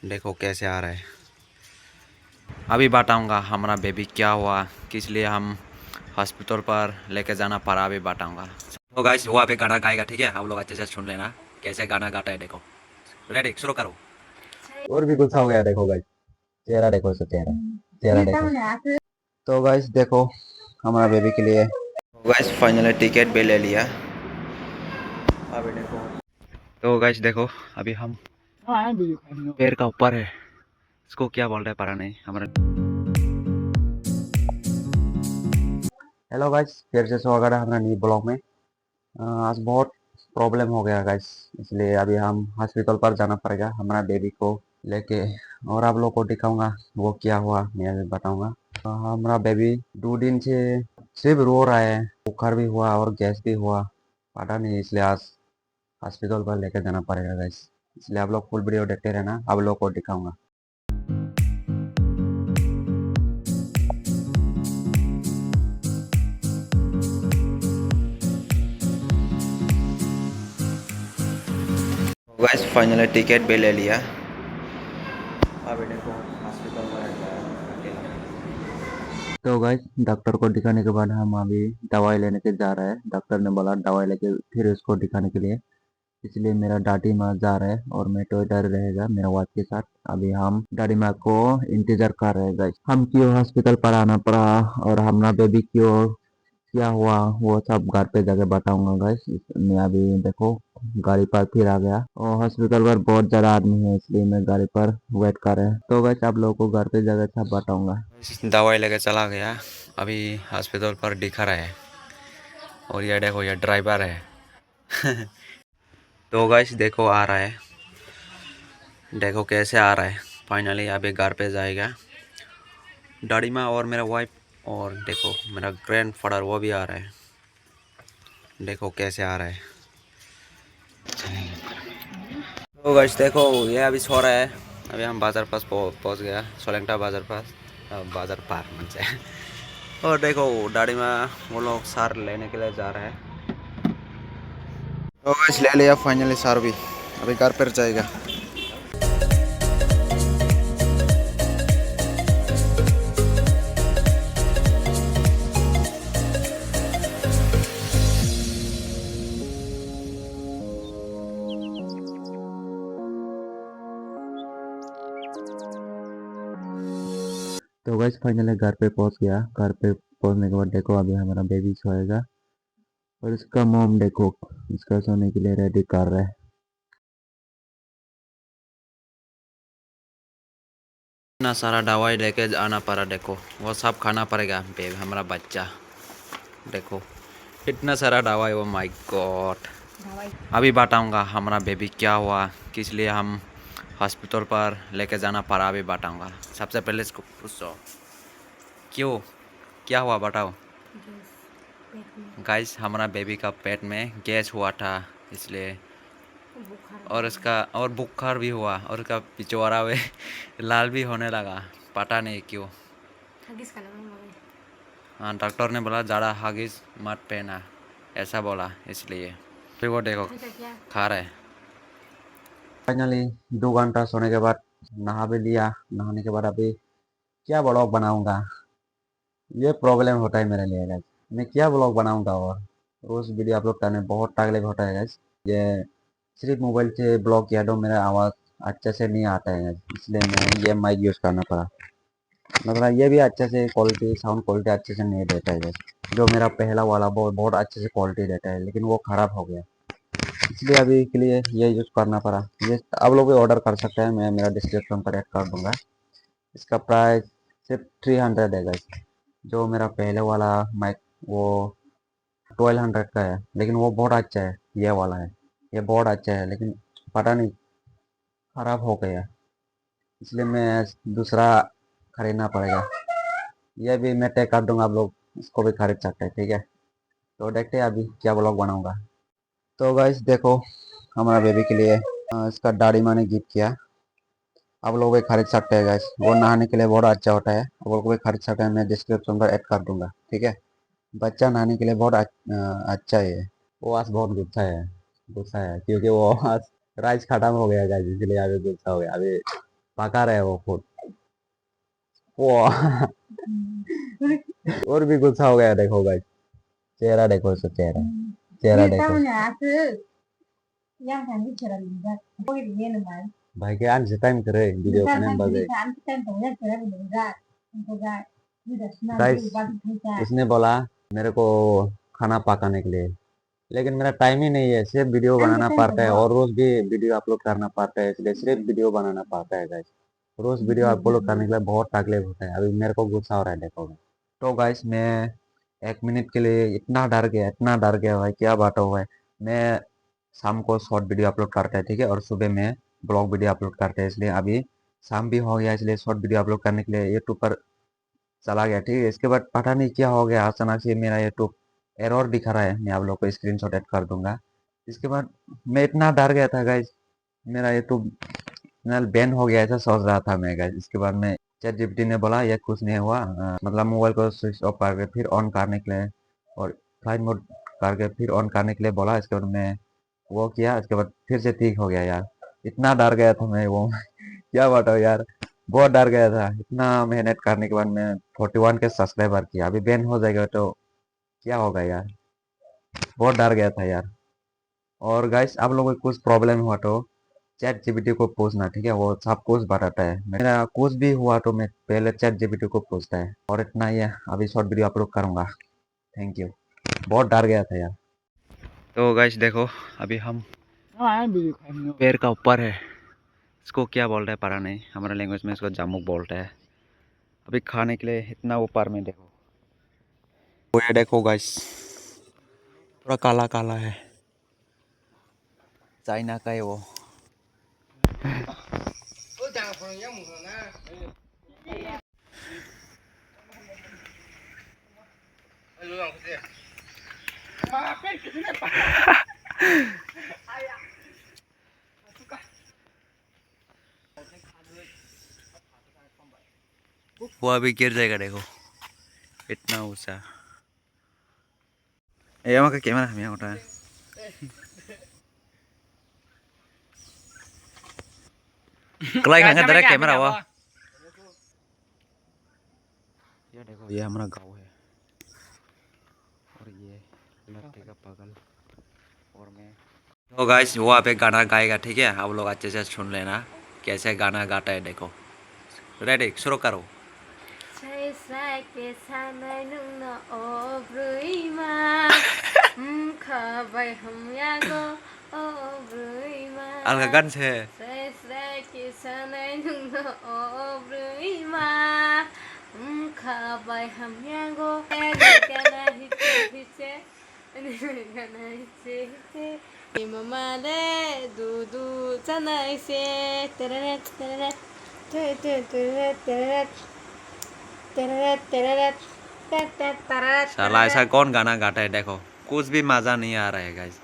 देखो कैसे आ रहा है। अभी बताऊंगा हमारा बेबी क्या हुआ, किस लिए हम हॉस्पिटल पर लेके जाना पड़ा, अभी बताऊंगा। तो गाइस वहाँ पे गाना गाएगा, ठीक है? आप लोग अच्छे से सुन लेना कैसे गाना गाता है। देखो, रेडी, शुरू करो। और भी गुस्सा हो गया, देखो गाइस। चेहरा देखो, इसका चेहरा, चेहरा देखो। तो गाइस देखो हमारा बेबी के लिए गाइस फाइनली टिकट भी ले लिया। अभी देखो, तो गाइस देखो अभी हम पेड़ का ऊपर है। इसको क्या बोल रहे हैं पता नहीं हमारा। हेलो गाइस, फिर से स्वागत है हमारा न्यू ब्लॉग में। आज बहुत प्रॉब्लम हो गया गाइस, इसलिए अभी हम हॉस्पिटल पर जाना पड़ेगा हमारा बेबी को लेके। और आप लोग को दिखाऊंगा वो क्या हुआ, मैं भी बताऊंगा। हमारा बेबी 2 दिन से सिर्फ रो रहा है, बुखार भी हुआ और गैस भी हुआ, पता नहीं, इसलिए आज हॉस्पिटल पर लेके जाना पड़ेगा गाइस। इसलिए आप लोग फुल वीडियो देखते रहना, आप लोग को दिखाऊंगा। गाइस फाइनली टिकट भी ले लिया। अभी देखो हॉस्पिटल में गया। तो गाइस डॉक्टर को दिखाने के बाद हम अभी दवाई लेने के जा रहे हैं। डॉक्टर ने बोला दवाई लेके फिर उसको दिखाने के लिए, इसलिए मेरा दादी माँ जा रहा है और मैं तो इधर रहेगा मेरा वाइफ के साथ। अभी हम दादी माँ को इंतजार कर रहे हैं गाइस। हम क्यों हॉस्पिटल पर आना पड़ा और हमारा बेबी क्यों क्या हुआ वो सब घर पे जाके बताऊंगा गाइस। मैं अभी देखो गाड़ी पर फिर आ गया और हॉस्पिटल पर बहुत ज़्यादा आदमी है, इसलिए मैं गाड़ी पर वेट कर रहे हैं। तो गाइस आप लोगों को घर पे जाकर सब बताऊंगा। दवाई लेके चला गया, अभी हॉस्पिटल पर दिखा रहा है। और ये देखो ये ड्राइवर है। तो गाइस देखो आ रहा है, देखो कैसे आ रहा है। फाइनली अभी घर पे जाएगा डैडी माँ और मेरा वाइफ। और देखो मेरा ग्रैंड फादर वो भी आ रहा है, देखो कैसे आ रहा है। तो गाइस देखो ये अभी सो रहा है। अभी हम बाजार पास पहुंच गया, सोलंगटा बाजार पास, बाजार पार मन से। और देखो डैडी माँ वो लोग सार लेने के लिए जा रहे हैं। तो गाइस ले लिया फाइनली सार भी, अभी घर पर जाएगा। तो गाइस फाइनली घर पे पहुंच गया। घर पे पहुंचने के बाद देखो अभी हमारा बेबी सोएगा और इसका मॉम देखो इसका सोने के लिए रेडी कर रहा है। इतना सारा दवाई लेके आना पड़ा, देखो वो सब खाना पड़ेगा बेबी हमारा बच्चा। देखो इतना सारा दवाई, ओ माय गॉड। अभी बताऊंगा हमारा बेबी क्या हुआ, किस लिए हम हॉस्पिटल पर लेके जाना पड़ा, अभी बताऊंगा। सबसे पहले इसको पूछो क्यों, क्या हुआ बताओ। गाइस हमारा बेबी का पेट में गैस हुआ था, इसलिए और इसका और बुखार भी हुआ और उसका पिछवाड़ा में लाल भी होने लगा, पता नहीं क्यों। हाँ डॉक्टर ने बोला ज़्यादा हगिस मत पहना, ऐसा बोला, इसलिए फिर वो देखो खा रहा है। फाइनली 2 घंटा सोने के बाद नहा भी लिया। नहाने के बाद अभी क्या ब्लॉग बनाऊंगा, ये प्रॉब्लम होता है मेरे लिए गाइस। मैं क्या ब्लॉग बनाऊंगा और रोज वीडियो अपलोड करने बहुत तकलीफ होता है गाइस। ये सिर्फ मोबाइल से ब्लॉग किया तो मेरा आवाज़ अच्छे से नहीं आता है guys, इसलिए मैं ये माइक यूज़ करना पड़ा। मतलब ये भी अच्छे से क्वालिटी, साउंड क्वालिटी अच्छे से नहीं देता है guys। जो मेरा पहला वाला बहुत बहुत अच्छे से क्वालिटी देता है, लेकिन वो ख़राब हो गया, इसलिए अभी के लिए ये यूज़ करना पड़ा। ये आप लोग भी ऑर्डर कर सकते हैं, मैं मेरा डिस्क्रिप्शन पर ऐड कर दूंगा। इसका प्राइस सिर्फ 300 है guys। जो मेरा पहले वाला माइक वो 1200 का है, लेकिन वो बहुत अच्छा है। ये वाला है, ये बहुत अच्छा है, लेकिन पता नहीं खराब हो गया, इसलिए मैं दूसरा खरीदना पड़ेगा। ये भी मैं तय कर दूंगा, आप लोग इसको भी खरीद सकते हैं, ठीक है? तो देखते हैं अभी क्या ब्लॉग बनाऊंगा। तो गाइस देखो हमारा बेबी के लिए इसका दादी माँ ने गिफ्ट किया। आप लोग भी खरीद सकते हैं गाइस, वो नहाने के लिए बहुत अच्छा होता है, आप लोग भी खरीद सकते हैं, मैं डिस्क्रिप्शन पर ऐड कर दूंगा, ठीक है? बच्चा नहाने के लिए बहुत अच्छा है। वो आज बहुत गुस्सा है, गुस्सा है क्योंकि वो आज राइस खत्म हो गया गाइस, इसलिए अभी गुस्सा हो गया। अभी पका रहे हैं वो खुद। वाह और भी गुस्सा हो गया, देखो गाइस, चेहरा देखो इसका, चेहरा चेहरा देखो। भाई के आज टाइम करे वीडियो करने बजे। गाइस इसने बोला मेरे को खाना पकाने के लिए, लेकिन मेरा टाइम ही नहीं है, सिर्फ वीडियो बनाना पड़ता है और रोज भी वीडियो अपलोड करना पड़ता है, इसलिए सिर्फ वीडियो बनाना पड़ता है गाइस। रोज वीडियो अपलोड करने के लिए बहुत तकलीफ होता है। अभी मेरे को गुस्सा हो रहा है, देखो। तो गाइस मैं 1 मिनट के लिए इतना डर गया भाई, क्या बात हुआ है। मैं शाम को शॉर्ट वीडियो अपलोड करता है, ठीक है, और सुबह में ब्लॉग वीडियो अपलोड करते हैं, इसलिए अभी शाम भी हो गया, इसलिए शॉर्ट वीडियो अपलोड करने के लिए यूट्यूब पर चला गया, ठीक है। इसके बाद पता नहीं क्या हो गया, अचानक से मेरा यूट्यूब एरर दिखा रहा है। मैं आप लोग को स्क्रीनशॉट ऐड कर दूंगा। इसके बाद मैं इतना डर गया था गाइस, मेरा यूट्यूब चैनल बैन हो गया, ऐसा सोच रहा था मैं गाइस। इसके बाद में चैट जीपीटी ने बोला ये कुछ नहीं हुआ, मतलब मोबाइल को स्विच ऑफ करके फिर ऑन करने के लिए और फ्लाइट मोड करके फिर ऑन करने के लिए बोला। इसके बाद मैं वो किया, इसके बाद फिर से ठीक हो गया यार। इतना डर गया था मैं वो क्या बताऊँ यार, बहुत डर गया था। इतना मेहनत करने के बाद मैं 41 के सब्सक्राइबर किया, अभी बैन हो जाएगा तो क्या होगा यार, बहुत डर गया था यार। और गाइस आप लोगों को कुछ प्रॉब्लम हुआ तो चैट जीपीटी को पूछना, ठीक है, वो सब कुछ बताता है। मेरा कुछ भी हुआ तो मैं पहले चैट जीपीटी को पूछता है। और इतना ही है, अभी शॉर्ट वीडियो अपलोड करूंगा। Thank you. बहुत डर गया था यार। तो गाइस देखो, अभी हम पेड़ का ऊपर है, इसको क्या बोल रहे हैं पता नहीं, हमारे लैंग्वेज में इसको जामुक बोलते हैं। अभी खाने के लिए इतना ऊपर में देखो, वो ये देखो गाइस, पूरा काला काला है, चाइना का है वो। वो अभी गिर जाएगा, देखो इतना ऊंचा। ये मका कैमरा हमें उठा है। कलाई खाएंगे तेरा कैमरा हुआ। ये देखो, ये हमारा गांव है और ये लट्टे का पागल और मैं। तो गाइस वहाँ पे गाना गाएगा, ठीक है, आप लोग अच्छे से सुन लेना कैसे गाना गाता है। देखो, रेडी, शुरू करो। अलगा गान से साला ऐसा कौन गाना गाता है, देखो कुछ भी मजा नहीं आ रहा है गाइस।